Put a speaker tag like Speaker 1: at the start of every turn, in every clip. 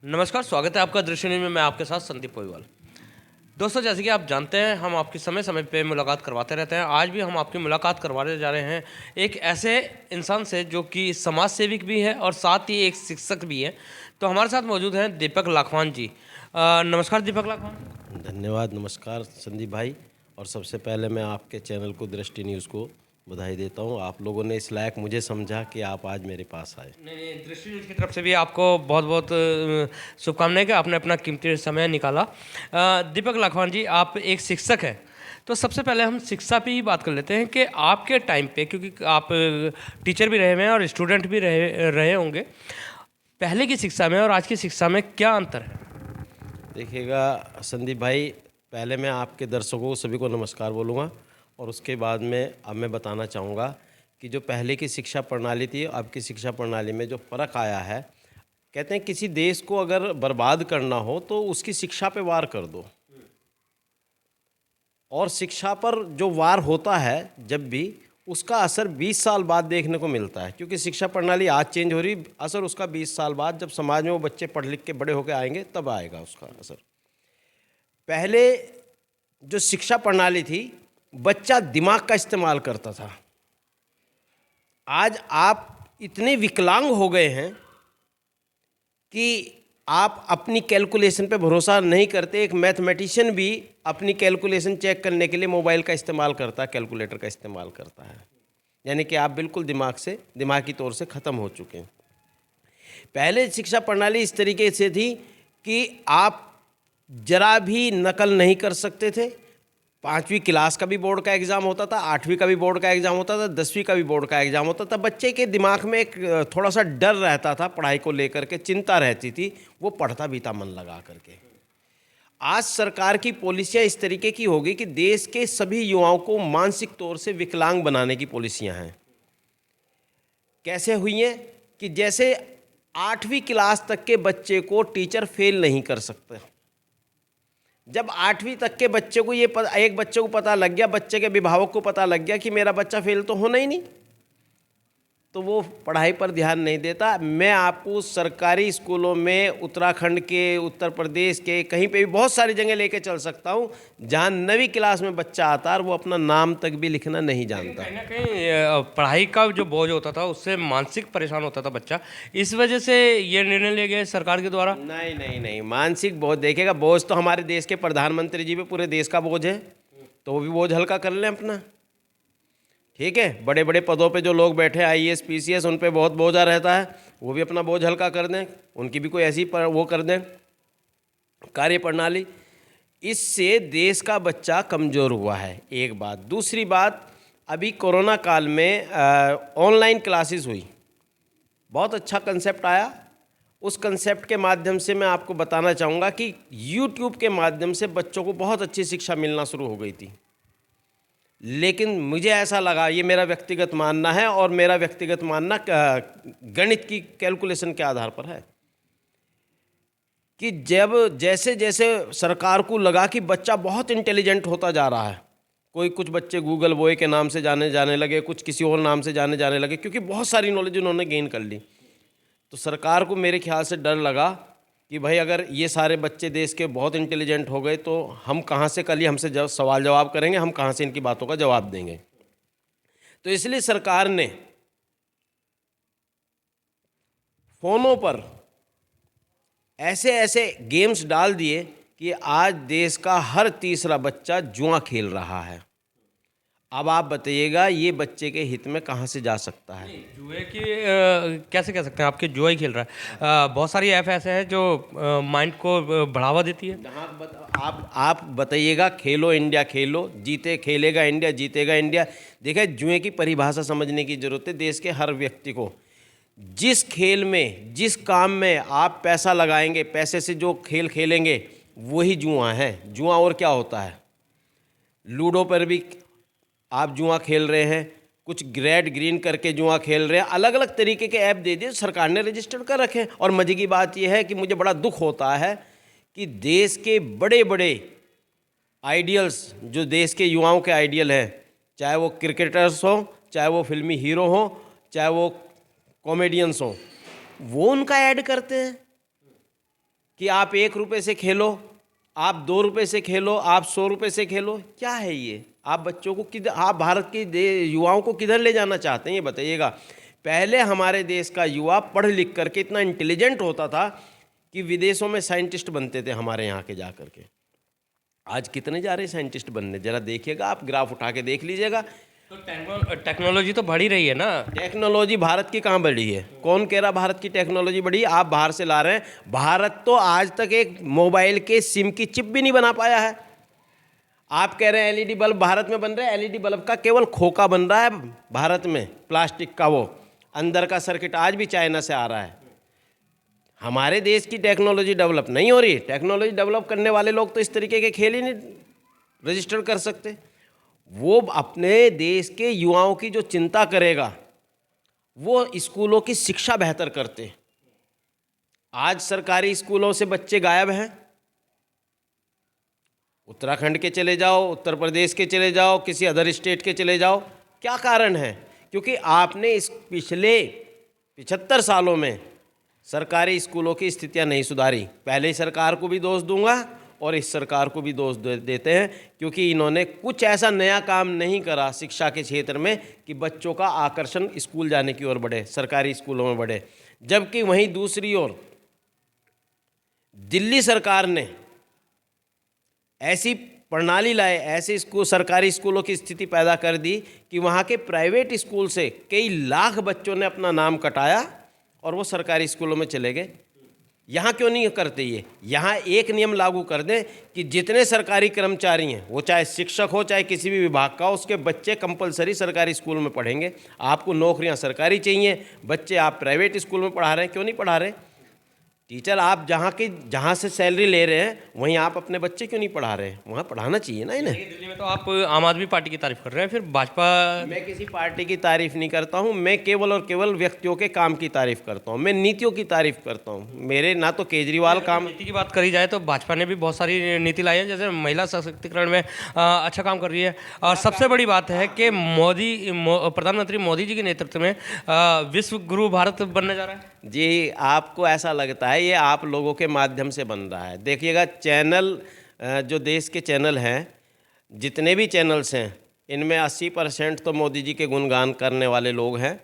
Speaker 1: नमस्कार, स्वागत है आपका दृश्य न्यूज़ में। मैं आपके साथ संदीप पोईवाल। दोस्तों, जैसे कि आप जानते हैं, हम आपकी समय समय पे मुलाकात करवाते रहते हैं। आज भी हम आपकी मुलाकात करवाने जा रहे हैं एक ऐसे इंसान से जो कि समाज सेविक भी है और साथ ही एक शिक्षक भी है। तो हमारे साथ मौजूद हैं दीपक लाखवान जी। नमस्कार दीपक लाखवान।
Speaker 2: धन्यवाद। नमस्कार संदीप भाई। और सबसे पहले मैं आपके चैनल को दृष्टि न्यूज़ को बधाई देता हूँ। आप लोगों ने इस लायक मुझे समझा कि आप आज मेरे पास आए।
Speaker 1: नहीं, दृष्टि न्यूज़ की तरफ से भी आपको बहुत बहुत शुभकामनाएं कि आपने अपना कीमती समय निकाला। दीपक लाखवान जी, आप एक शिक्षक हैं। तो सबसे पहले हम शिक्षा पे ही बात कर लेते हैं कि आपके टाइम पे, क्योंकि आप टीचर भी रहे हुए हैं और स्टूडेंट भी रहे रहे होंगे, पहले की शिक्षा में और आज की शिक्षा में क्या अंतर है?
Speaker 2: देखिएगा संदीप भाई, पहले मैं आपके दर्शकों को सभी को नमस्कार बोलूँगा और उसके बाद में अब मैं बताना चाहूँगा कि जो पहले की शिक्षा प्रणाली थी, अब की शिक्षा प्रणाली में जो फ़र्क आया है। कहते हैं किसी देश को अगर बर्बाद करना हो तो उसकी शिक्षा पे वार कर दो, और शिक्षा पर जो वार होता है जब भी, उसका असर 20 साल बाद देखने को मिलता है। क्योंकि शिक्षा प्रणाली आज चेंज हो रही, असर उसका 20 साल बाद जब समाज में वो बच्चे पढ़ लिख के बड़े होकर आएंगे तब आएगा उसका असर। पहले जो शिक्षा प्रणाली थी, बच्चा दिमाग का इस्तेमाल करता था। आज आप इतने विकलांग हो गए हैं कि आप अपनी कैलकुलेशन पे भरोसा नहीं करते। एक मैथमेटिशियन भी अपनी कैलकुलेशन चेक करने के लिए मोबाइल का इस्तेमाल करता है, कैलकुलेटर का इस्तेमाल करता है। यानी कि आप बिल्कुल दिमागी तौर से ख़त्म हो चुके हैं। पहले शिक्षा प्रणाली इस तरीके से थी कि आप जरा भी नकल नहीं कर सकते थे। 5वीं क्लास का भी बोर्ड का एग्ज़ाम होता था, 8वीं का भी बोर्ड का एग्ज़ाम होता था, 10वीं का भी बोर्ड का एग्ज़ाम होता था। बच्चे के दिमाग में एक थोड़ा सा डर रहता था, पढ़ाई को लेकर के चिंता रहती थी, वो पढ़ता भी था मन लगा करके। आज सरकार की पॉलिसियाँ इस तरीके की होगी कि देश के सभी युवाओं को मानसिक तौर से विकलांग बनाने की पॉलिसियाँ हैं। कैसे हुई हैं कि जैसे 8वीं क्लास तक के बच्चे को टीचर फेल नहीं कर सकता। जब 8वीं तक के बच्चे को एक बच्चे को पता लग गया, बच्चे के अभिभावक को पता लग गया कि मेरा बच्चा फेल तो होना ही नहीं, तो वो पढ़ाई पर ध्यान नहीं देता। मैं आपको सरकारी स्कूलों में उत्तराखंड के, उत्तर प्रदेश के, कहीं पे भी बहुत सारी जगह लेके चल सकता हूँ जहाँ 9वीं क्लास में बच्चा आता है और वो अपना नाम तक भी लिखना नहीं जानता।
Speaker 1: कहीं ना कहीं पढ़ाई का जो बोझ होता था उससे मानसिक परेशान होता था बच्चा। इस वजह से ये निर्णय लिए गए सरकार के द्वारा।
Speaker 2: नहीं नहीं नहीं, मानसिक बोझ देखेगा, बोझ तो हमारे देश के प्रधानमंत्री जी पे पूरे देश का बोझ है, तो वो भी बोझ हल्का कर लें अपना। ठीक है, बड़े बड़े पदों पे जो लोग बैठे आईएएस पीसीएस, उन पे बहुत बोझा रहता है, वो भी अपना बोझ हल्का कर दें, उनकी भी कोई ऐसी वो कर दें कार्य प्रणाली। इससे देश का बच्चा कमज़ोर हुआ है, एक बात। दूसरी बात, अभी कोरोना काल में ऑनलाइन क्लासेस हुई, बहुत अच्छा कंसेप्ट आया। उस कंसेप्ट के माध्यम से मैं आपको बताना चाहूँगा कि यूट्यूब के माध्यम से बच्चों को बहुत अच्छी शिक्षा मिलना शुरू हो गई थी। लेकिन मुझे ऐसा लगा, ये मेरा व्यक्तिगत मानना है, और मेरा व्यक्तिगत मानना गणित की कैलकुलेशन के आधार पर है, कि जब जैसे जैसे सरकार को लगा कि बच्चा बहुत इंटेलिजेंट होता जा रहा है, कुछ बच्चे गूगल बॉय के नाम से जाने लगे, कुछ किसी और नाम से जाने लगे, क्योंकि बहुत सारी नॉलेज उन्होंने गेन कर ली। तो सरकार को मेरे ख्याल से डर लगा कि भाई अगर ये सारे बच्चे देश के बहुत इंटेलिजेंट हो गए तो हम कहाँ से, कल ही हमसे सवाल जवाब करेंगे, हम कहाँ से इनकी बातों का जवाब देंगे। तो इसलिए सरकार ने फ़ोनों पर ऐसे ऐसे गेम्स डाल दिए कि आज देश का हर तीसरा बच्चा जुआ खेल रहा है। अब आप बताइएगा, ये बच्चे के हित में कहाँ से जा सकता है?
Speaker 1: जुए की कैसे कह सकते हैं आपके जुआ ही खेल रहा है। बहुत सारी ऐप ऐसे हैं जो माइंड को बढ़ावा देती है।
Speaker 2: आप बताइएगा, खेलो इंडिया खेलो, जीते खेलेगा इंडिया, जीतेगा इंडिया। देखिए, जुए की परिभाषा समझने की ज़रूरत है देश के हर व्यक्ति को। जिस खेल में, जिस काम में आप पैसा लगाएंगे, पैसे से जो खेल खेलेंगे, वही जुआ है। जुआ और क्या होता है? लूडो पर भी आप जुआ खेल रहे हैं, कुछ रेड ग्रीन करके जुआ खेल रहे हैं, अलग अलग तरीके के ऐप दे दिए, सरकार ने रजिस्टर कर रखे हैं। और मजे की बात यह है कि मुझे बड़ा दुख होता है कि देश के बड़े बड़े आइडियल्स, जो देश के युवाओं के आइडियल हैं, चाहे वो क्रिकेटर्स हों, चाहे वो फिल्मी हीरो हों, चाहे वो कॉमेडियंस हों, वो उनका ऐड करते हैं। कि आप 1 रुपये से खेलो, आप 2 रुपये से खेलो, आप 100 रुपये से खेलो। क्या है ये? आप बच्चों को किधर, आप भारत के युवाओं को किधर ले जाना चाहते हैं ये बताइएगा। पहले हमारे देश का युवा पढ़ लिख करके इतना इंटेलिजेंट होता था कि विदेशों में साइंटिस्ट बनते थे हमारे यहाँ के जा करके। आज कितने जा रहे हैं साइंटिस्ट बनने? जरा देखिएगा, आप ग्राफ उठा के देख लीजिएगा।
Speaker 1: तो टेक्नोलॉजी तो बढ़ ही रही है ना।
Speaker 2: टेक्नोलॉजी भारत की कहाँ बढ़ी है? कौन कह रहा भारत की टेक्नोलॉजी बढ़ी? आप बाहर से ला रहे हैं। भारत तो आज तक एक मोबाइल के सिम की चिप भी नहीं बना पाया है। आप कह रहे हैं एलईडी बल्ब भारत में बन रहे हैं। एलईडी बल्ब का केवल खोखा बन रहा है भारत में, प्लास्टिक का। वो अंदर का सर्किट आज भी चाइना से आ रहा है। हमारे देश की टेक्नोलॉजी डेवलप नहीं हो रही। टेक्नोलॉजी डेवलप करने वाले लोग तो इस तरीके के खेल ही नहीं रजिस्टर कर सकते। वो अपने देश के युवाओं की जो चिंता करेगा, वो स्कूलों की शिक्षा बेहतर करते। आज सरकारी स्कूलों से बच्चे गायब हैं। उत्तराखंड के चले जाओ, उत्तर प्रदेश के चले जाओ, किसी अदर स्टेट के चले जाओ। क्या कारण है? क्योंकि आपने इस पिछले 75 सालों में सरकारी स्कूलों की स्थितियां नहीं सुधारी। पहले सरकार को भी दोष दूंगा और इस सरकार को भी दोष देते हैं, क्योंकि इन्होंने कुछ ऐसा नया काम नहीं करा शिक्षा के क्षेत्र में कि बच्चों का आकर्षण स्कूल जाने की ओर बढ़े, सरकारी स्कूलों में बढ़े। जबकि वहीं दूसरी ओर दिल्ली सरकार ने ऐसी प्रणाली लाए, ऐसे स्कूल, सरकारी स्कूलों की स्थिति पैदा कर दी कि वहाँ के प्राइवेट स्कूल से कई लाख बच्चों ने अपना नाम कटाया और वो सरकारी स्कूलों में चले गए। यहाँ क्यों नहीं करते ये? यहाँ एक नियम लागू कर दें कि जितने सरकारी कर्मचारी हैं, वो चाहे शिक्षक हो चाहे किसी भी विभाग का हो, उसके बच्चे कंपलसरी सरकारी स्कूल में पढ़ेंगे। आपको नौकरियाँ सरकारी चाहिए, बच्चे आप प्राइवेट स्कूल में पढ़ा रहे हैं, क्यों नहीं पढ़ा रहे? टीचर आप जहाँ से सैलरी ले रहे हैं वहीं आप अपने बच्चे क्यों नहीं पढ़ा रहे हैं? वहाँ पढ़ाना चाहिए ना इन्हें।
Speaker 1: दिल्ली में तो आप आम आदमी पार्टी की तारीफ कर रहे हैं, फिर भाजपा।
Speaker 2: मैं किसी पार्टी की तारीफ नहीं करता हूँ। मैं केवल और केवल व्यक्तियों के काम की तारीफ करता हूँ। मैं नीतियों की तारीफ करता हूँ। मेरे ना तो केजरीवाल काम।
Speaker 1: नीति की बात करी जाए तो भाजपा ने भी बहुत सारी नीति लाई है, जैसे महिला सशक्तिकरण में अच्छा काम कर रही है। और सबसे बड़ी बात है कि प्रधानमंत्री मोदी जी के नेतृत्व में विश्व गुरु भारत बनने जा रहा है।
Speaker 2: जी, आपको ऐसा लगता है ये आप लोगों के माध्यम से बन रहा है। देखिएगा, चैनल जो देश के चैनल हैं, जितने भी चैनल्स हैं, इनमें 80% तो मोदी जी के गुणगान करने वाले लोग हैं।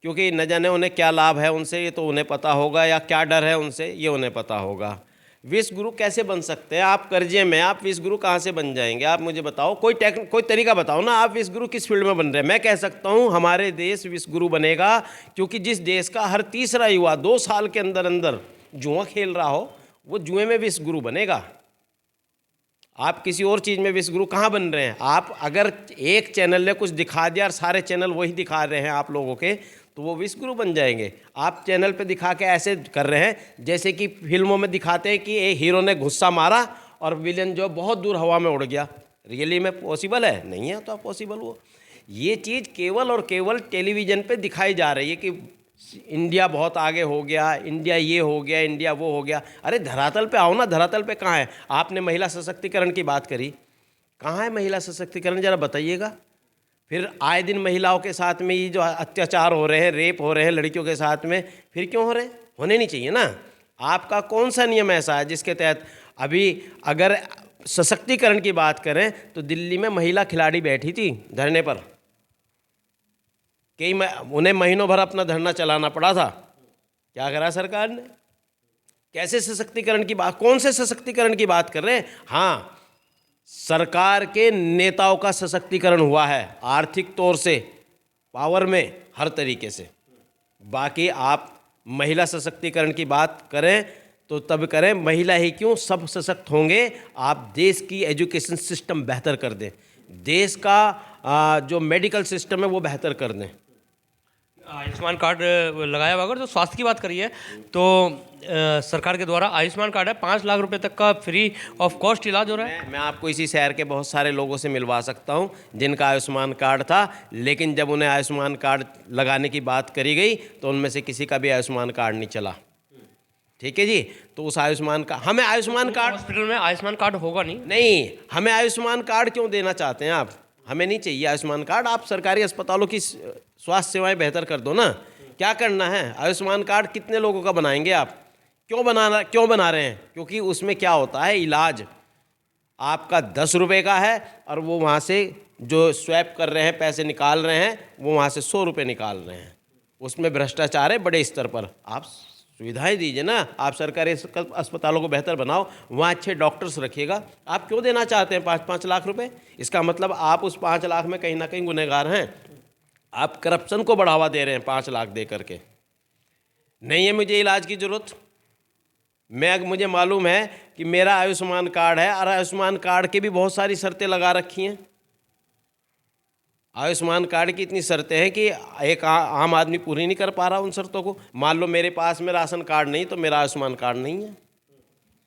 Speaker 2: क्योंकि न जाने उन्हें क्या लाभ है उनसे, ये तो उन्हें पता होगा, या क्या डर है उनसे, ये उन्हें पता होगा। विश्व गुरु कैसे बन सकते हैं? आप कर्जे में, आप विश्व गुरु कहाँ से बन जाएंगे? आप मुझे बताओ, कोई तरीका बताओ ना। आप विश्व गुरु किस फील्ड में बन रहे हैं? मैं कह सकता हूँ हमारे देश विश्व गुरु बनेगा, क्योंकि जिस देश का हर तीसरा युवा 2 साल के अंदर अंदर जुआ खेल रहा हो, वो जुए में विश्व गुरु बनेगा। आप किसी और चीज़ में विश्व गुरु कहाँ बन रहे हैं? आप अगर एक चैनल ने कुछ दिखा दिया और सारे चैनल वही दिखा रहे हैं आप लोगों के, तो वो विश्व गुरु बन जाएंगे। आप चैनल पे दिखा के ऐसे कर रहे हैं जैसे कि फिल्मों में दिखाते हैं कि एक हीरो ने गुस्सा मारा और विलेन जो बहुत दूर हवा में उड़ गया। रियली में पॉसिबल है? नहीं है तो पॉसिबल वो। ये चीज़ केवल और केवल टेलीविज़न पे दिखाई जा रही है कि इंडिया बहुत आगे हो गया, इंडिया ये हो गया, इंडिया वो हो गया। अरे धरातल पे आओ ना। धरातल पे कहाँ है? आपने महिला सशक्तिकरण की बात करी, कहाँ है महिला सशक्तिकरण? जरा बताइएगा। फिर आए दिन महिलाओं के साथ में ये जो अत्याचार हो रहे हैं, रेप हो रहे हैं लड़कियों के साथ में, फिर क्यों हो रहे हैं? होने नहीं चाहिए ना। आपका कौन सा नियम ऐसा है जिसके तहत अभी अगर सशक्तिकरण की बात करें तो दिल्ली में महिला खिलाड़ी बैठी थी धरने पर, उन्हें महीनों भर अपना धरना चलाना पड़ा था। क्या करा सरकार ने? कैसे सशक्तिकरण की बात, कौन से सशक्तिकरण की बात कर रहे हैं? हाँ, सरकार के नेताओं का सशक्तिकरण हुआ है, आर्थिक तौर से, पावर में, हर तरीके से। बाकी आप महिला सशक्तिकरण की बात करें तो तब करें, महिला ही क्यों, सब सशक्त होंगे। आप देश की एजुकेशन सिस्टम बेहतर कर दें, देश का जो मेडिकल सिस्टम है वो बेहतर कर दें।
Speaker 1: आयुष्मान कार्ड लगाया हुआ, अगर तो स्वास्थ्य की बात करी है तो सरकार के द्वारा आयुष्मान कार्ड है, 5 लाख रुपए तक का फ्री ऑफ कॉस्ट इलाज हो रहा है।
Speaker 2: मैं आपको इसी शहर के बहुत सारे लोगों से मिलवा सकता हूं जिनका आयुष्मान कार्ड था, लेकिन जब उन्हें आयुष्मान कार्ड लगाने की बात करी गई तो उनमें से किसी का भी आयुष्मान कार्ड नहीं चला। ठीक है जी। तो उस आयुष्मान का, हमें आयुष्मान कार्ड,
Speaker 1: हॉस्पिटल में आयुष्मान कार्ड होगा
Speaker 2: नहीं, हमें आयुष्मान कार्ड क्यों देना चाहते हैं आप? हमें नहीं चाहिए आयुष्मान कार्ड। आप सरकारी अस्पतालों की स्वास्थ्य सेवाएं बेहतर कर दो ना। क्या करना है? आयुष्मान कार्ड कितने लोगों का बनाएंगे आप? क्यों बना रहे हैं? क्योंकि उसमें क्या होता है, इलाज आपका 10 रुपये का है और वो वहाँ से जो स्वैप कर रहे हैं, पैसे निकाल रहे हैं, वो वहाँ से 100 रुपये निकाल रहे हैं। उसमें भ्रष्टाचार है बड़े स्तर पर। आप सुविधाएं दीजिए ना, आप सरकारी अस्पतालों को बेहतर बनाओ, वहाँ अच्छे डॉक्टर्स रखिएगा। आप क्यों देना चाहते हैं 5-5 लाख रुपए? इसका मतलब आप उस 5 लाख में कहीं ना कहीं गुनहगार हैं। आप करप्शन को बढ़ावा दे रहे हैं 5 लाख दे करके। नहीं है मुझे इलाज की ज़रूरत, मुझे मालूम है कि मेरा आयुष्मान कार्ड है और आयुष्मान कार्ड की भी बहुत सारी शर्तें लगा रखी हैं। आयुष्मान कार्ड की इतनी शर्तें हैं कि एक आम आदमी पूरी नहीं कर पा रहा उन शर्तों को। मान लो मेरे पास में राशन कार्ड नहीं तो मेरा आयुष्मान कार्ड नहीं है,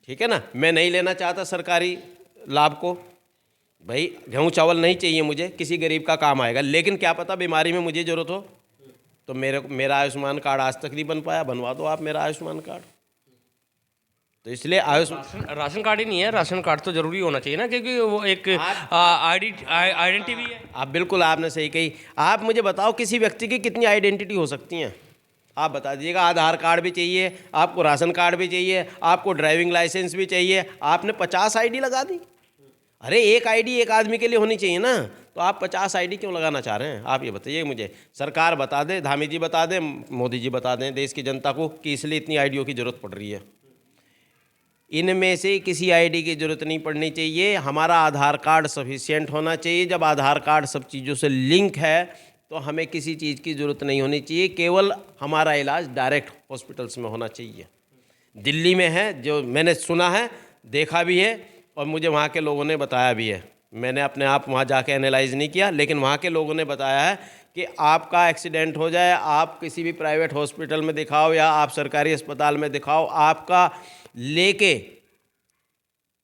Speaker 2: ठीक है ना। मैं नहीं लेना चाहता सरकारी लाभ को, भाई गेहूँ चावल नहीं चाहिए मुझे, किसी गरीब का काम आएगा, लेकिन क्या पता बीमारी में मुझे ज़रूरत हो तो मेरा आयुष्मान कार्ड आज तक नहीं बन पाया। बनवा दो आप मेरा आयुष्मान कार्ड। तो इसलिए
Speaker 1: राशन कार्ड ही नहीं है, राशन कार्ड तो जरूरी होना चाहिए ना, क्योंकि वो एक आइडेंटिटी भी है।
Speaker 2: आप बिल्कुल, आपने सही कही। आप मुझे बताओ किसी व्यक्ति की कितनी आइडेंटिटी हो सकती हैं? आप बता दीजिएगा। आधार कार्ड भी चाहिए आपको, राशन कार्ड भी चाहिए आपको, ड्राइविंग लाइसेंस भी चाहिए। आपने 50 आईडी लगा दी। अरे एक आईडी एक आदमी के लिए होनी चाहिए ना, तो आप 50 आईडी क्यों लगाना चाह रहे हैं? आप ये बताइए मुझे। सरकार बता दे, धामी जी बता दें, मोदी जी बता दें देश की जनता को कि इसलिए इतनी आईडियों की ज़रूरत पड़ रही है। इनमें से किसी आईडी की ज़रूरत नहीं पड़नी चाहिए। हमारा आधार कार्ड सफिशिएंट होना चाहिए। जब आधार कार्ड सब चीज़ों से लिंक है तो हमें किसी चीज़ की ज़रूरत नहीं होनी चाहिए। केवल हमारा इलाज डायरेक्ट हॉस्पिटल्स में होना चाहिए। दिल्ली में है, जो मैंने सुना है, देखा भी है और मुझे वहाँ के लोगों ने बताया भी है। मैंने अपने आप वहाँ जाके एनालाइज नहीं किया, लेकिन वहाँ के लोगों ने बताया है कि आपका एक्सीडेंट हो जाए, आप किसी भी प्राइवेट हॉस्पिटल में दिखाओ या आप सरकारी अस्पताल में दिखाओ, आपका लेके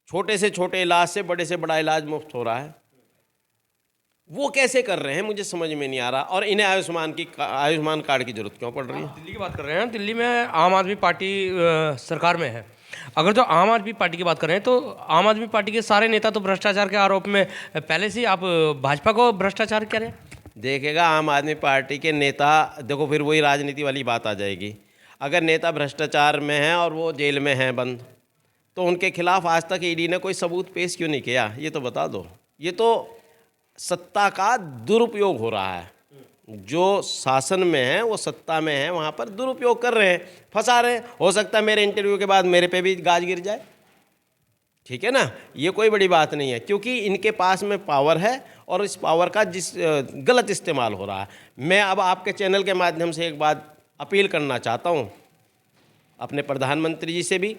Speaker 2: छोटे से छोटे इलाज से बड़ा इलाज मुफ्त हो रहा है। वो कैसे कर रहे हैं मुझे समझ में नहीं आ रहा। और इन्हें आयुष्मान कार्ड की जरूरत क्यों पड़ रही है?
Speaker 1: दिल्ली की बात कर रहे हैं, दिल्ली में आम आदमी पार्टी सरकार में है। अगर जो आम आदमी पार्टी की बात करें तो आम आदमी पार्टी के सारे नेता तो भ्रष्टाचार के आरोप में पहले से ही, आप भाजपा को भ्रष्टाचार कह रहे हैं।
Speaker 2: देखिएगा, आम आदमी पार्टी के नेता, देखो फिर वही राजनीति वाली बात आ जाएगी। अगर नेता भ्रष्टाचार में हैं और वो जेल में हैं बंद, तो उनके खिलाफ आज तक ईडी ने कोई सबूत पेश क्यों नहीं किया? ये तो बता दो। ये तो सत्ता का दुरुपयोग हो रहा है। जो शासन में है, वो सत्ता में है, वहाँ पर दुरुपयोग कर रहे हैं, फंसा रहे हैं। हो सकता है मेरे इंटरव्यू के बाद मेरे पे भी गाज गिर जाए, ठीक है ना। ये कोई बड़ी बात नहीं है, क्योंकि इनके पास में पावर है और इस पावर का गलत इस्तेमाल हो रहा है। मैं अब आपके चैनल के माध्यम से एक बात अपील करना चाहता हूँ अपने प्रधानमंत्री जी से भी,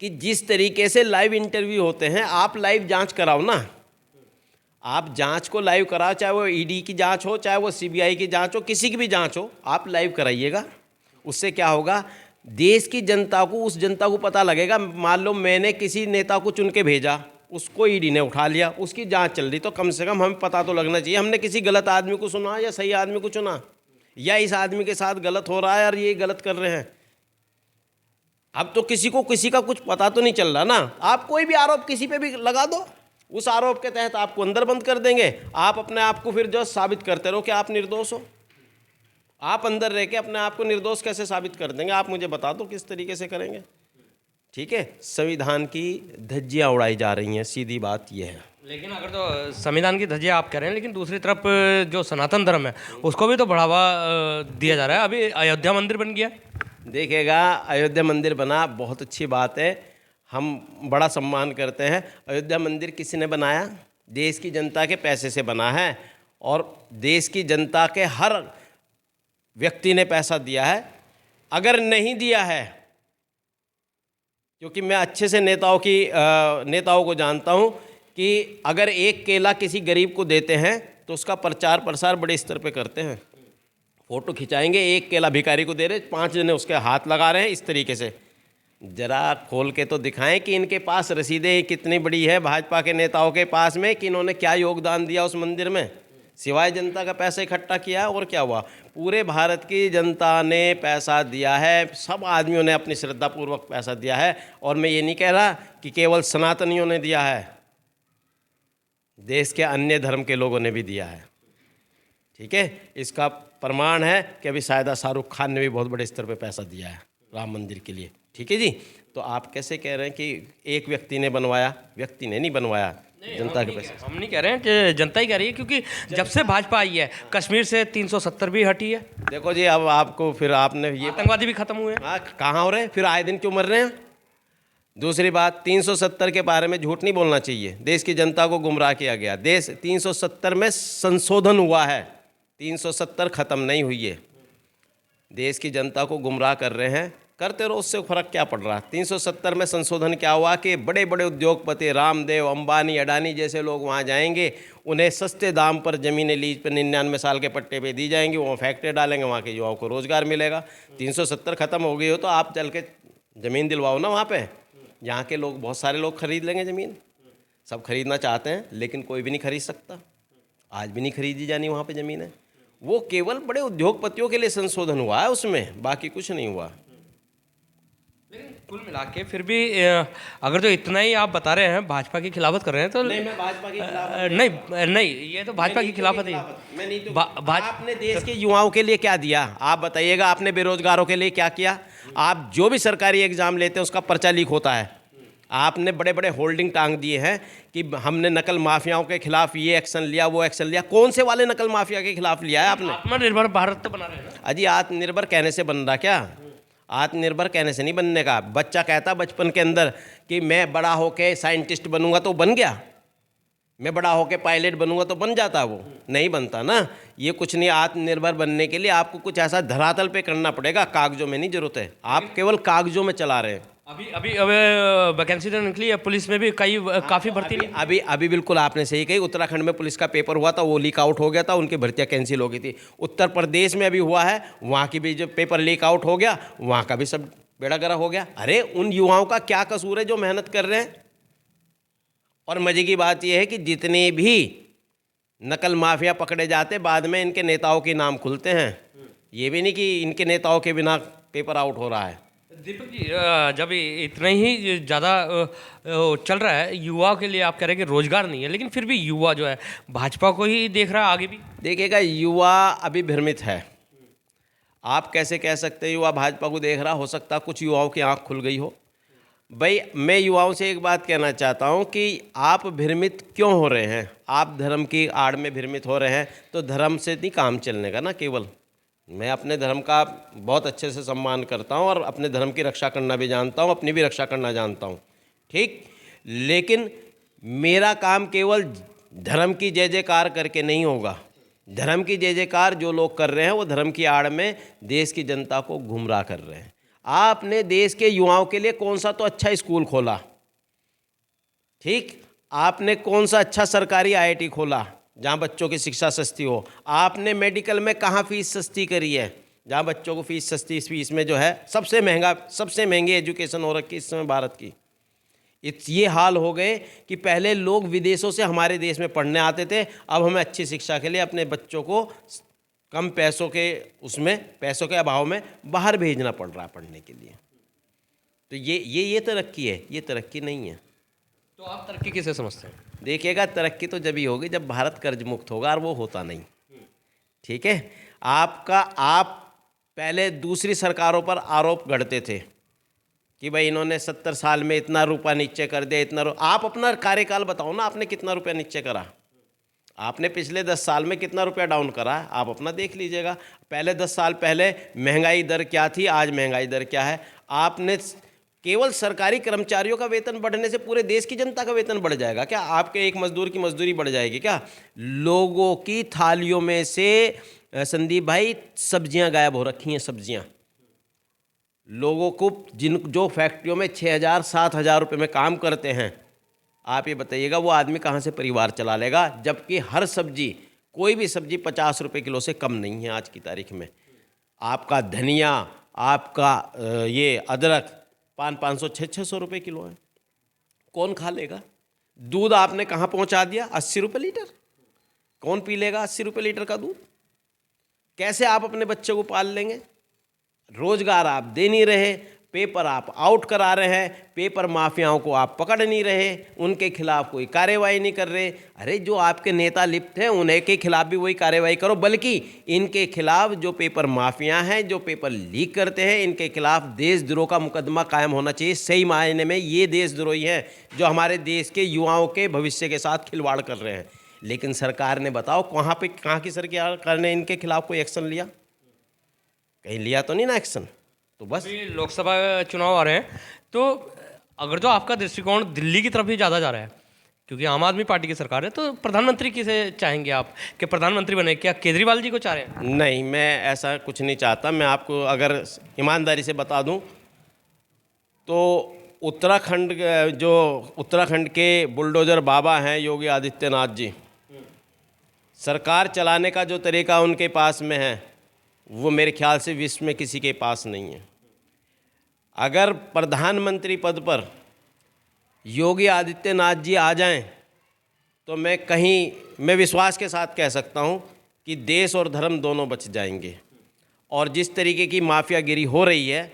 Speaker 2: कि जिस तरीके से लाइव इंटरव्यू होते हैं, आप लाइव जांच कराओ ना। आप जांच को लाइव कराओ, चाहे वो ईडी की जांच हो, चाहे वो सीबीआई की जांच हो, किसी की भी जांच हो, आप लाइव कराइएगा। उससे क्या होगा, देश की जनता को, उस जनता को पता लगेगा। मान लो मैंने किसी नेता को चुन के भेजा, उसको ईडी ने उठा लिया, उसकी जांच चल रही, तो कम से कम हमें पता तो लगना चाहिए हमने किसी गलत आदमी को सुना या सही आदमी को चुना, या इस आदमी के साथ गलत हो रहा है और ये गलत कर रहे हैं। अब तो किसी का कुछ पता तो नहीं चल रहा ना। आप कोई भी आरोप किसी पे भी लगा दो, उस आरोप के तहत आपको अंदर बंद कर देंगे। आप अपने आप को फिर जो साबित करते रहो कि आप निर्दोष हो। आप अंदर रह के अपने आप को निर्दोष कैसे साबित कर देंगे? आप मुझे बता दो किस तरीके से करेंगे। ठीक है, संविधान की धज्जियां उड़ाई जा रही हैं, सीधी बात यह है।
Speaker 1: लेकिन अगर तो संविधान की धज्जियां आप कह रहे हैं, लेकिन दूसरी तरफ जो सनातन धर्म है उसको भी तो बढ़ावा दिया जा रहा है। अभी अयोध्या मंदिर बन गया।
Speaker 2: देखिएगा, अयोध्या मंदिर बना, बहुत अच्छी बात है, हम बड़ा सम्मान करते हैं। अयोध्या मंदिर किसने बनाया? देश की जनता के पैसे से बना है, और देश की जनता के हर व्यक्ति ने पैसा दिया है। अगर नहीं दिया है, क्योंकि मैं अच्छे से नेताओं को जानता हूं कि अगर एक केला किसी गरीब को देते हैं तो उसका प्रचार प्रसार बड़े स्तर पे करते हैं। फोटो खिंचाएंगे, एक केला भिखारी को दे रहे, 5 जने उसके हाथ लगा रहे हैं इस तरीके से। जरा खोल के तो दिखाएं कि इनके पास रसीदें कितनी बड़ी है भाजपा के नेताओं के पास में, कि इन्होंने क्या योगदान दिया उस मंदिर में, सिवाय जनता का पैसा इकट्ठा किया। और क्या हुआ? पूरे भारत की जनता ने पैसा दिया है, सब आदमियों ने अपनी श्रद्धापूर्वक पैसा दिया है। और मैं ये नहीं कह रहा कि केवल सनातनियों ने दिया है, देश के अन्य धर्म के लोगों ने भी दिया है। ठीक है, इसका प्रमाण है कि अभी शायद शाहरुख खान ने भी बहुत बड़े स्तर पे पैसा दिया है। राम मंदिर के लिए, ठीक है जी। तो आप कैसे कह रहे हैं कि एक व्यक्ति ने बनवाया? व्यक्ति ने नहीं बनवाया, जनता के पैसे।
Speaker 1: हम नहीं कह रहे हैं कि जनता ही कह रही है, क्योंकि जब से भाजपा आई है कश्मीर से 370 भी हटी है,
Speaker 2: देखो जी, अब आपको फिर आपने ये
Speaker 1: आतंकवादी भी खत्म हुए हैं।
Speaker 2: हाँ, कहाँ हो रहे हैं फिर? आए दिन क्यों मर रहे हैं? दूसरी बात, 370 के बारे में झूठ नहीं बोलना चाहिए। देश की जनता को गुमराह किया गया। देश 370 में संशोधन हुआ है, 370 खत्म नहीं हुई है। देश की जनता को गुमराह कर रहे हैं, करते रहो, उससे फर्क क्या पड़ रहा? 370 में संशोधन क्या हुआ कि बड़े बड़े उद्योगपति रामदेव, अंबानी, अडानी जैसे लोग वहाँ जाएंगे, उन्हें सस्ते दाम पर ज़मीनें लीज पर 99 साल के पट्टे पे दी जाएंगी, वहाँ फैक्ट्री डालेंगे, वहाँ के युवाओं को रोज़गार मिलेगा। 370 खत्म हो गई हो तो आप चल के ज़मीन दिलवाओ ना वहाँ पे। यहाँ के लोग, बहुत सारे लोग खरीद लेंगे ज़मीन, सब खरीदना चाहते हैं, लेकिन कोई भी नहीं खरीद सकता। आज भी नहीं खरीदी जानी वहाँ पे ज़मीनें। वो केवल बड़े उद्योगपतियों के लिए संशोधन हुआ है, उसमें बाकी कुछ नहीं हुआ।
Speaker 1: लेकिन कुल मिला के फिर भी अगर जो इतना ही आप बता रहे हैं भाजपा की खिलाफत कर रहे हैं तो
Speaker 2: नहीं, मैं भाजपा की
Speaker 1: नहीं, ये तो भाजपा की खिलाफत ही है।
Speaker 2: मैं नहीं तो आपने देश के युवाओं के लिए क्या दिया? आप बताइएगा, आपने बेरोजगारों के लिए क्या किया? आप जो भी सरकारी एग्जाम लेते हैं उसका पर्चा लीक होता है। आपने बड़े बड़े होल्डिंग टांग दिए हैं कि हमने नकल माफियाओं के खिलाफ ये एक्शन लिया, वो एक्शन लिया। कौन से वाले नकल माफिया के खिलाफ लिया है आपने?
Speaker 1: आत्मनिर्भर भारत तो बना रहे हैं ना।
Speaker 2: अजी, आत्मनिर्भर कहने से बन रहा क्या? आत्मनिर्भर कहने से नहीं बनने का। बच्चा कहता बचपन के अंदर कि मैं बड़ा होके साइंटिस्ट बनूंगा, तो बन गया। मैं बड़ा होके पायलट बनूंगा, तो बन जाता। वो नहीं बनता ना। ये कुछ नहीं। आत्मनिर्भर बनने के लिए आपको कुछ ऐसा धरातल पे करना पड़ेगा, कागजों में नहीं जरूरत है। आप केवल कागजों में चला रहे हैं।
Speaker 1: अभी वैकेंसी तो निकली है पुलिस में भी, काफ़ी भर्ती नहीं।
Speaker 2: अभी बिल्कुल आपने सही कही। उत्तराखंड में पुलिस का पेपर हुआ था, वो लीक आउट हो गया था, उनकी भर्तियां कैंसिल हो गई थी। उत्तर प्रदेश में अभी हुआ है, वहाँ की भी जो पेपर लीक आउट हो गया, वहाँ का भी सब बेड़ा गर्क हो गया। अरे उन युवाओं का क्या कसूर है जो मेहनत कर रहे हैं? और मजे की बात यह है कि जितने भी नकल माफिया पकड़े जाते, बाद में इनके नेताओं के नाम खुलते हैं। ये भी नहीं कि इनके नेताओं के बिना पेपर आउट हो रहा है।
Speaker 1: दीपक जी, जब इतना ही ज़्यादा चल रहा है युवा के लिए, आप कह रहे हैं कि रोजगार नहीं है, लेकिन फिर भी युवा जो है भाजपा को ही देख रहा है आगे भी।
Speaker 2: देखिएगा, युवा अभी भ्रमित है। आप कैसे कह सकते हैं युवा भाजपा को देख रहा? हो सकता कुछ युवाओं की आंख खुल गई हो। भाई, मैं युवाओं से एक बात कहना चाहता हूं कि आप भ्रमित क्यों हो रहे हैं? आप धर्म की आड़ में भ्रमित हो रहे हैं, तो धर्म से नहीं काम चलने का ना। केवल मैं अपने धर्म का बहुत अच्छे से सम्मान करता हूं और अपने धर्म की रक्षा करना भी जानता हूं, अपनी भी रक्षा करना जानता हूं, ठीक। लेकिन मेरा काम केवल धर्म की जय जयकार करके नहीं होगा। धर्म की जय जयकार जो लोग कर रहे हैं, वो धर्म की आड़ में देश की जनता को गुमराह कर रहे हैं। आपने देश के युवाओं के लिए कौन सा तो अच्छा स्कूल खोला, ठीक। आपने कौन सा अच्छा सरकारी IIT खोला जहाँ बच्चों की शिक्षा सस्ती हो? आपने मेडिकल में कहाँ फीस सस्ती करी है जहाँ बच्चों को फीस सस्ती? इस फीस में जो है सबसे महंगी एजुकेशन हो रखी इस समय भारत की। ये हाल हो गए कि पहले लोग विदेशों से हमारे देश में पढ़ने आते थे, अब हमें अच्छी शिक्षा के लिए अपने बच्चों को कम पैसों के अभाव में बाहर भेजना पड़ रहा है पढ़ने के लिए। तो ये तरक्की है? ये तरक्की नहीं है।
Speaker 1: तो आप तरक्की किसे समझते हैं?
Speaker 2: देखिएगा, तरक्की तो जब ही होगी जब भारत कर्ज मुक्त होगा, और वो होता नहीं, ठीक है। आप पहले दूसरी सरकारों पर आरोप गढ़ते थे कि भाई इन्होंने 70 साल में इतना रुपया नीचे कर दिया, आप अपना कार्यकाल बताओ ना, आपने कितना रुपया नीचे करा? आपने पिछले 10 साल में कितना रुपया डाउन करा? आप अपना देख लीजिएगा। पहले 10 साल पहले महंगाई दर क्या थी, आज महंगाई दर क्या है? आपने केवल सरकारी कर्मचारियों का वेतन बढ़ने से पूरे देश की जनता का वेतन बढ़ जाएगा क्या? आपके एक मजदूर की मजदूरी बढ़ जाएगी क्या? लोगों की थालियों में से संदीप भाई सब्जियां गायब हो रखी हैं। सब्जियां लोगों को जो फैक्ट्रियों में 6,000 7,000 रुपये में काम करते हैं, आप ये बताइएगा वो आदमी कहाँ से परिवार चला लेगा? जबकि हर सब्जी, कोई भी सब्जी 50 रुपये किलो से कम नहीं है आज की तारीख में। आपका धनिया, आपका ये अदरक 500 600 रुपये किलो है। कौन खा लेगा? दूध आपने कहाँ पहुँचा दिया? 80 रुपये लीटर। कौन पी लेगा 80 रुपये लीटर का दूध? कैसे आप अपने बच्चे को पाल लेंगे? रोजगार आप दे नहीं रहे, पेपर आप आउट करा रहे हैं, पेपर माफियाओं को आप पकड़ नहीं रहे, उनके खिलाफ कोई कार्रवाई नहीं कर रहे। अरे जो आपके नेता लिप्त हैं उन्हीं के खिलाफ भी वही कार्रवाई करो, बल्कि इनके खिलाफ जो पेपर माफिया हैं, जो पेपर लीक करते हैं, इनके खिलाफ देशद्रोह का मुकदमा कायम होना चाहिए। सही मायने में ये देशद्रोही हैं जो हमारे देश के युवाओं के भविष्य के साथ खिलवाड़ कर रहे हैं। लेकिन सरकार ने बताओ कहाँ की सरकार ने इनके खिलाफ कोई एक्शन लिया? कहीं लिया तो नहीं ना एक्शन। तो बस
Speaker 1: अभी लोकसभा चुनाव आ रहे हैं, तो अगर जो आपका दृष्टिकोण दिल्ली की तरफ ही ज़्यादा जा रहा है, क्योंकि आम आदमी पार्टी की सरकार है, तो प्रधानमंत्री किसे चाहेंगे आप कि प्रधानमंत्री बने? क्या केजरीवाल जी को चाह रहे हैं?
Speaker 2: नहीं, मैं ऐसा कुछ नहीं चाहता। मैं आपको अगर ईमानदारी से बता दूं तो उत्तराखंड के बुलडोजर बाबा हैं योगी आदित्यनाथ जी, सरकार चलाने का जो तरीका उनके पास में है वो मेरे ख्याल से विश्व में किसी के पास नहीं है। अगर प्रधानमंत्री पद पर योगी आदित्यनाथ जी आ जाएं तो मैं विश्वास के साथ कह सकता हूं कि देश और धर्म दोनों बच जाएंगे। और जिस तरीके की माफियागिरी हो रही है,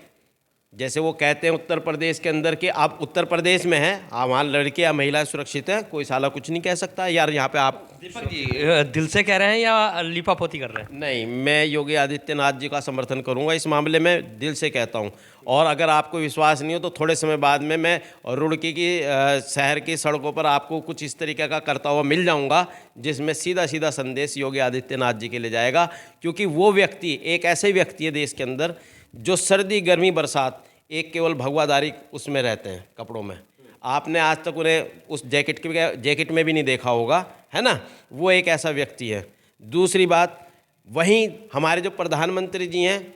Speaker 2: जैसे वो कहते हैं उत्तर प्रदेश के अंदर कि आप उत्तर प्रदेश में हैं, वहाँ लड़के या महिलाएं सुरक्षित हैं, कोई साला कुछ नहीं कह सकता यार। यहाँ पे आप
Speaker 1: दीपक जी दिल से कह रहे हैं या लिपापोती कर रहे हैं?
Speaker 2: नहीं, मैं योगी आदित्यनाथ जी का समर्थन करूंगा इस मामले में, दिल से कहता हूं। और अगर आपको विश्वास नहीं हो तो थोड़े समय बाद में मैं रुड़की की शहर की सड़कों पर आपको कुछ इस तरीके का करता हुआ मिल जाऊंगा, जिसमें सीधा सीधा संदेश योगी आदित्यनाथ जी के लिए जाएगा। क्योंकि वो व्यक्ति एक ऐसे व्यक्ति है देश के अंदर जो सर्दी गर्मी बरसात एक केवल भगवादारी उसमें रहते हैं कपड़ों में। आपने आज तक उन्हें उस जैकेट में भी नहीं देखा होगा, है ना। वो एक ऐसा व्यक्ति है। दूसरी बात, वहीं हमारे जो प्रधानमंत्री जी हैं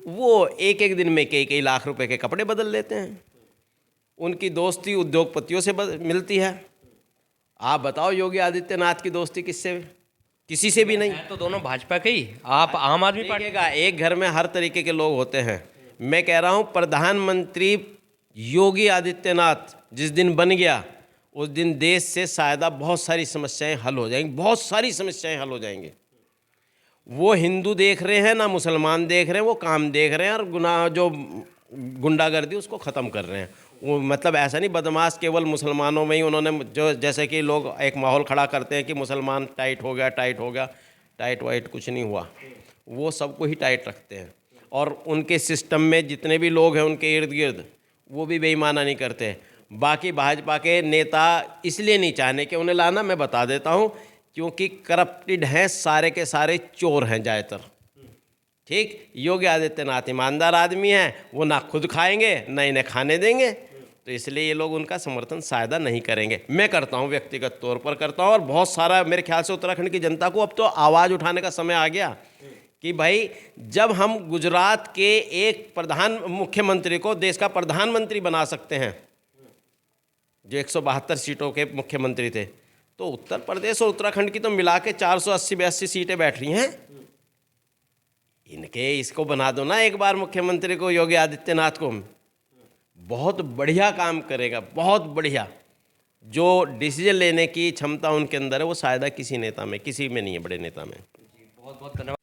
Speaker 2: वो एक एक दिन में कई लाख रुपए के कपड़े बदल लेते हैं। उनकी दोस्ती उद्योगपतियों से मिलती है। आप बताओ योगी आदित्यनाथ की दोस्ती किससे? किसी से भी नहीं।
Speaker 1: तो दोनों भाजपा के ही, आप आम आदमी पार्टी
Speaker 2: का। एक घर में हर तरीके के लोग होते हैं। मैं कह रहा हूं प्रधानमंत्री योगी आदित्यनाथ जिस दिन बन गया उस दिन देश से शायद बहुत सारी समस्याएं हल हो जाएंगी, बहुत सारी समस्याएं हल हो जाएंगी। वो हिंदू देख रहे हैं ना मुसलमान देख रहे हैं, वो काम देख रहे हैं और गुनाह जो गुंडागर्दी उसको ख़त्म कर रहे हैं। वो मतलब ऐसा नहीं बदमाश केवल मुसलमानों में ही उन्होंने जो, जैसे कि लोग एक माहौल खड़ा करते हैं कि मुसलमान टाइट हो गया, टाइट वाइट कुछ नहीं हुआ। वो सबको ही टाइट रखते हैं। और उनके सिस्टम में जितने भी लोग हैं उनके इर्द गिर्द वो भी बेईमाना नहीं करते। बाकी भाजपा के नेता इसलिए नहीं चाहने कि उन्हें लाना, मैं बता देता हूँ, क्योंकि करप्टेड हैं, सारे के सारे चोर हैं ज़्यादातर। ठीक, योगी आदित्यनाथ ईमानदार आदमी हैं, वो ना खुद खाएंगे ना इन्हें खाने देंगे, तो इसलिए ये लोग उनका समर्थन शायद नहीं करेंगे। मैं करता हूँ, व्यक्तिगत तौर पर करता हूँ। और बहुत सारा मेरे ख्याल से उत्तराखंड की जनता को अब तो आवाज़ उठाने का समय आ गया कि भाई जब हम गुजरात के एक मुख्यमंत्री को देश का प्रधानमंत्री बना सकते हैं, जो 172 सीटों के मुख्यमंत्री थे, तो उत्तर प्रदेश और उत्तराखंड की तो मिला के 480-82 सीटें बैठ रही हैं। इनके इसको बना दो ना एक बार मुख्यमंत्री को, योगी आदित्यनाथ को। बहुत बढ़िया काम करेगा, बहुत बढ़िया। जो डिसीजन लेने की क्षमता उनके अंदर है वो शायद किसी नेता में, किसी में नहीं है, बड़े नेता में।
Speaker 1: बहुत बहुत धन्यवाद।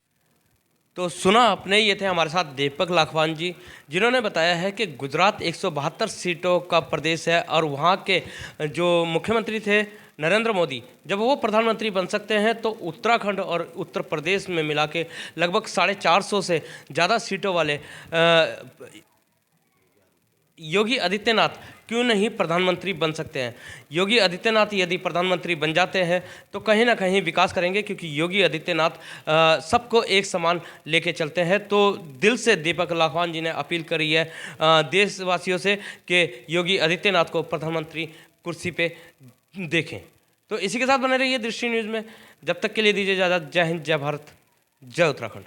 Speaker 1: तो सुना आपने, ये थे हमारे साथ दीपक लाखवान जी, जिन्होंने बताया है कि गुजरात 172 सीटों का प्रदेश है और वहाँ के जो मुख्यमंत्री थे नरेंद्र मोदी, जब वो प्रधानमंत्री बन सकते हैं तो उत्तराखंड और उत्तर प्रदेश में मिला के लगभग 450 से ज़्यादा सीटों वाले योगी आदित्यनाथ क्यों नहीं प्रधानमंत्री बन सकते हैं। योगी आदित्यनाथ यदि प्रधानमंत्री बन जाते हैं तो कहीं ना कहीं विकास करेंगे, क्योंकि योगी आदित्यनाथ सबको एक समान लेके चलते हैं। तो दिल से दीपक लाखवान जी ने अपील करी है देशवासियों से कि योगी आदित्यनाथ को प्रधानमंत्री कुर्सी पे देखें। तो इसी के साथ बने रहिए दृष्टि न्यूज़ में। जब तक के लिए दीजिए इजाज़त। जय हिंद, जय भारत, जय उत्तराखंड।